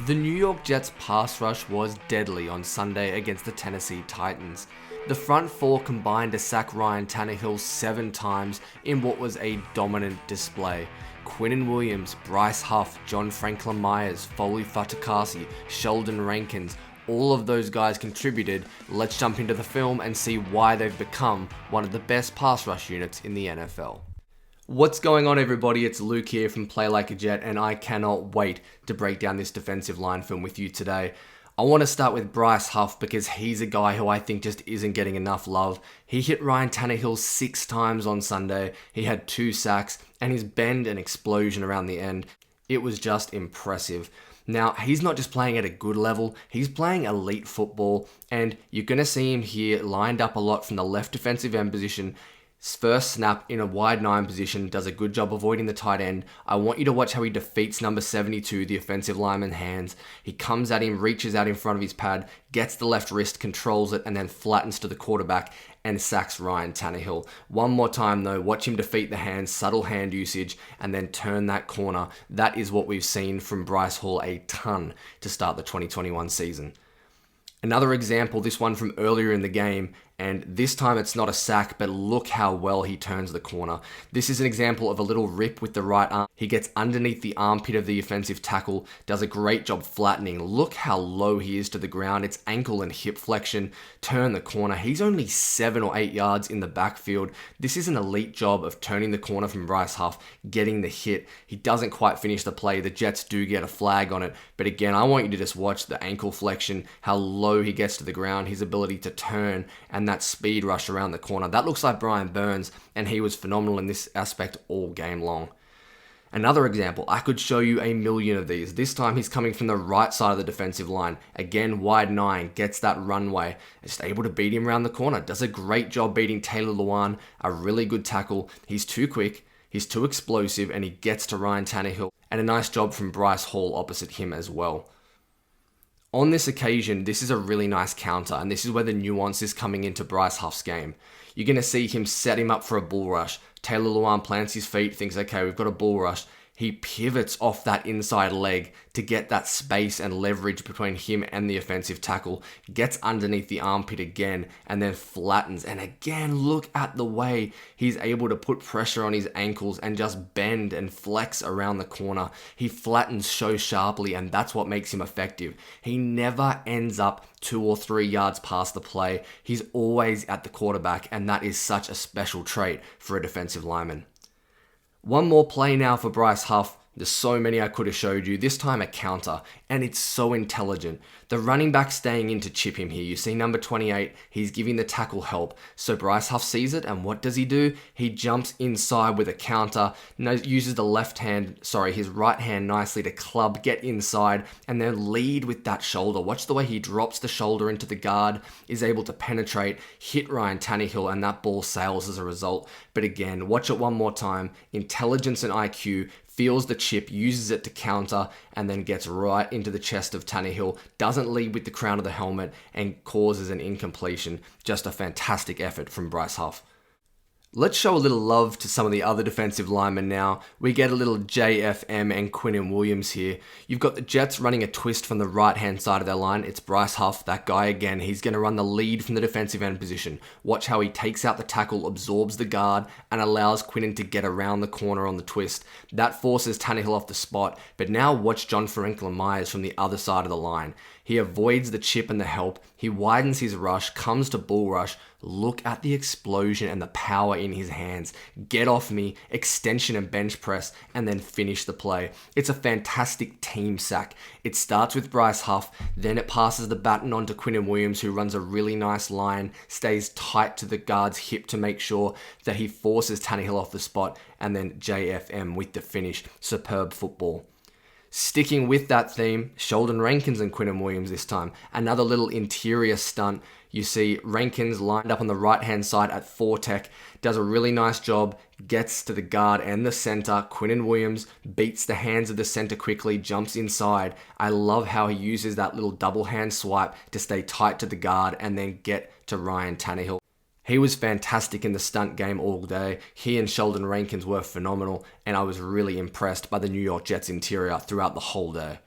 The New York Jets pass rush was deadly on Sunday against the Tennessee Titans. The front four combined to sack Ryan Tannehill 7 times in what was a dominant display. Quinn Williams, Bryce Huff, John Franklin Myers, Foley Fatukasi, Sheldon Rankins, all of those guys contributed. Let's jump into the film and see why they've become one of the best pass rush units in the NFL. What's going on, everybody? It's Luke here from Play Like a Jet, and I cannot wait to break down this defensive line film with you today. I want to start with Bryce Huff because he's a guy who I think just isn't getting enough love. He hit Ryan Tannehill 6 times on Sunday. He had 2 sacks, and his bend and explosion around the end, it was just impressive. Now, he's not just playing at a good level, he's playing elite football, and you're going to see him here lined up a lot from the left defensive end position. His first snap in a wide 9 position, does a good job avoiding the tight end. I want you to watch how he defeats number 72, the offensive lineman's hands. He comes at him, reaches out in front of his pad, gets the left wrist, controls it, and then flattens to the quarterback and sacks Ryan Tannehill. One more time though, watch him defeat the hands, subtle hand usage, and then turn that corner. That is what we've seen from Bryce Hall a ton to start the 2021 season. Another example, this one from earlier in the game, and this time it's not a sack, but look how well he turns the corner. This is an example of a little rip with the right arm. He gets underneath the armpit of the offensive tackle, does a great job flattening. Look how low he is to the ground. It's ankle and hip flexion, turn the corner. He's only 7 or 8 yards in the backfield. This is an elite job of turning the corner from Bryce Huff, getting the hit. He doesn't quite finish the play. The Jets do get a flag on it, but again, I want you to just watch the ankle flexion, how low he gets to the ground, his ability to turn, and that speed rush around the corner. That looks like Brian Burns, and he was phenomenal in this aspect all game long. Another example, I could show you a million of these. This time he's coming from the right side of the defensive line. Again, wide 9, gets that runway, just able to beat him around the corner. Does a great job beating Taylor Lewan, a really good tackle. He's too quick, he's too explosive, and he gets to Ryan Tannehill. And a nice job from Bryce Hall opposite him as well. On this occasion, this is a really nice counter, and this is where the nuance is coming into Bryce Huff's game. You're going to see him set him up for a bull rush. Taylor Lewan plants his feet, thinks, okay, we've got a bull rush. He pivots off that inside leg to get that space and leverage between him and the offensive tackle, gets underneath the armpit again, and then flattens. And again, look at the way he's able to put pressure on his ankles and just bend and flex around the corner. He flattens so sharply, and that's what makes him effective. He never ends up 2 or 3 yards past the play. He's always at the quarterback, and that is such a special trait for a defensive lineman. One more play now for Bryce Huff. There's so many I could have showed you. This time a counter, and it's so intelligent. The running back staying in to chip him here. You see number 28, he's giving the tackle help. So Bryce Huff sees it, and what does he do? He jumps inside with a counter, uses his right hand nicely to club, get inside, and then lead with that shoulder. Watch the way he drops the shoulder into the guard, is able to penetrate, hit Ryan Tannehill, and that ball sails as a result. But again, watch it one more time. Intelligence and IQ, feels the chip, uses it to counter, and then gets right into the chest of Tannehill, doesn't lead with the crown of the helmet, and causes an incompletion. Just a fantastic effort from Bryce Huff. Let's show a little love to some of the other defensive linemen now. We get a little JFM and Quinn Williams here. You've got the Jets running a twist from the right-hand side of their line. It's Bryce Huff, that guy again. He's going to run the lead from the defensive end position. Watch how he takes out the tackle, absorbs the guard, and allows Quinnen to get around the corner on the twist. That forces Tannehill off the spot, but now watch John Franklin Myers from the other side of the line. He avoids the chip and the help. He widens his rush, comes to bull rush. Look at the explosion and the power in his hands. Get off me, extension and bench press, and then finish the play. It's a fantastic team sack. It starts with Bryce Huff, then it passes the baton on to Quinn Williams, who runs a really nice line, stays tight to the guard's hip to make sure that he forces Tannehill off the spot, and then JFM with the finish. Superb football. Sticking with that theme, Sheldon Rankins and Quinn Williams this time. Another little interior stunt. You see Rankins lined up on the right-hand side at 4 tech, does a really nice job, gets to the guard and the center. Quinn Williams beats the hands of the center quickly, jumps inside. I love how he uses that little double hand swipe to stay tight to the guard and then get to Ryan Tannehill. He was fantastic in the stunt game all day. He and Sheldon Rankins were phenomenal, and I was really impressed by the New York Jets interior throughout the whole day.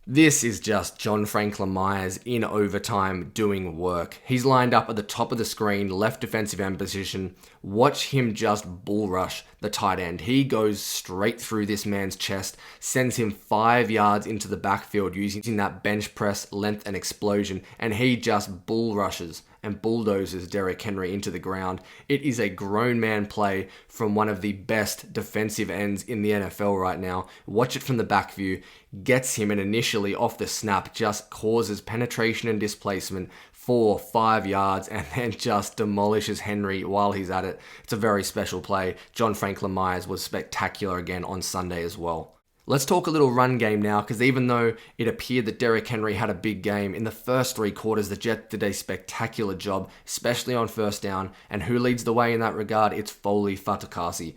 This is just John Franklin Myers in overtime doing work. He's lined up at the top of the screen, left defensive end position. Watch him just bull rush the tight end. He goes straight through this man's chest, sends him 5 yards into the backfield using that bench press, length, and explosion, and he just bull rushes and bulldozes Derrick Henry into the ground. It is a grown man play from one of the best defensive ends in the NFL right now. Watch it from the back view. Gets him, and initially off the snap just causes penetration and displacement 4-5 yards, and then just demolishes Henry while he's at it. It's a very special play. John Franklin Myers was spectacular again on Sunday as well. Let's talk a little run game now, because even though it appeared that Derrick Henry had a big game, in the first 3 quarters, the Jets did a spectacular job, especially on first down. And who leads the way in that regard? It's Foley Fatukasi.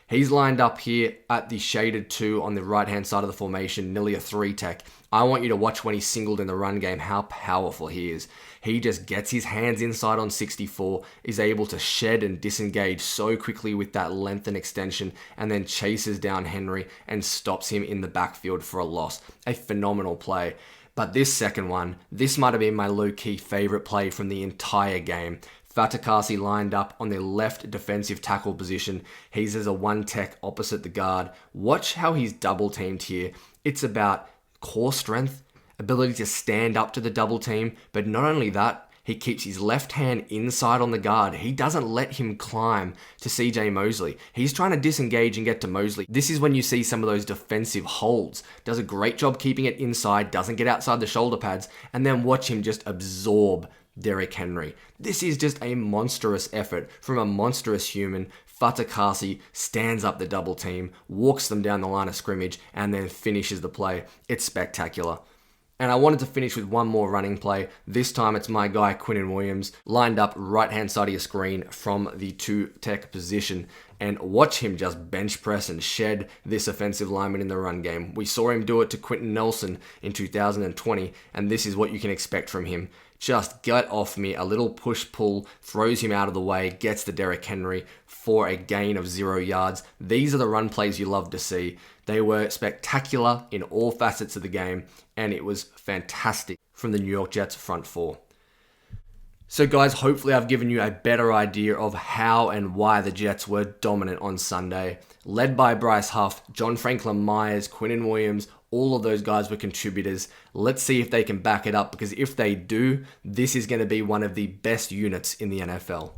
He's lined up here at the shaded 2 on the right-hand side of the formation, nearly a 3 tech. I want you to watch when he's singled in the run game how powerful he is. He just gets his hands inside on 64, is able to shed and disengage so quickly with that length and extension, and then chases down Henry and stops him in the backfield for a loss. A phenomenal play. But this second one, this might have been my low-key favorite play from the entire game. Fatukasi lined up on the left defensive tackle position. He's as a 1 tech opposite the guard. Watch how he's double teamed here. It's about core strength, ability to stand up to the double team, but not only that, he keeps his left hand inside on the guard. He doesn't let him climb to CJ Mosley. He's trying to disengage and get to Mosley. This is when you see some of those defensive holds. Does a great job keeping it inside, doesn't get outside the shoulder pads, and then watch him just absorb Derrick Henry. This is just a monstrous effort from a monstrous human. Fatukasi stands up the double team, walks them down the line of scrimmage, and then finishes the play. It's spectacular. And I wanted to finish with one more running play. This time it's my guy Quinn Williams, lined up right-hand side of your screen from the 2 tech position. And watch him just bench press and shed this offensive lineman in the run game. We saw him do it to Quentin Nelson in 2020, and this is what you can expect from him. Just get off me, a little push-pull, throws him out of the way, gets to Derrick Henry for a gain of 0 yards. These are the run plays you love to see. They were spectacular in all facets of the game, and it was fantastic from the New York Jets front 4. So guys, hopefully I've given you a better idea of how and why the Jets were dominant on Sunday. Led by Bryce Huff, John Franklin Myers, Quinn Williams, all of those guys were contributors. Let's see if they can back it up, because if they do, this is going to be one of the best units in the NFL.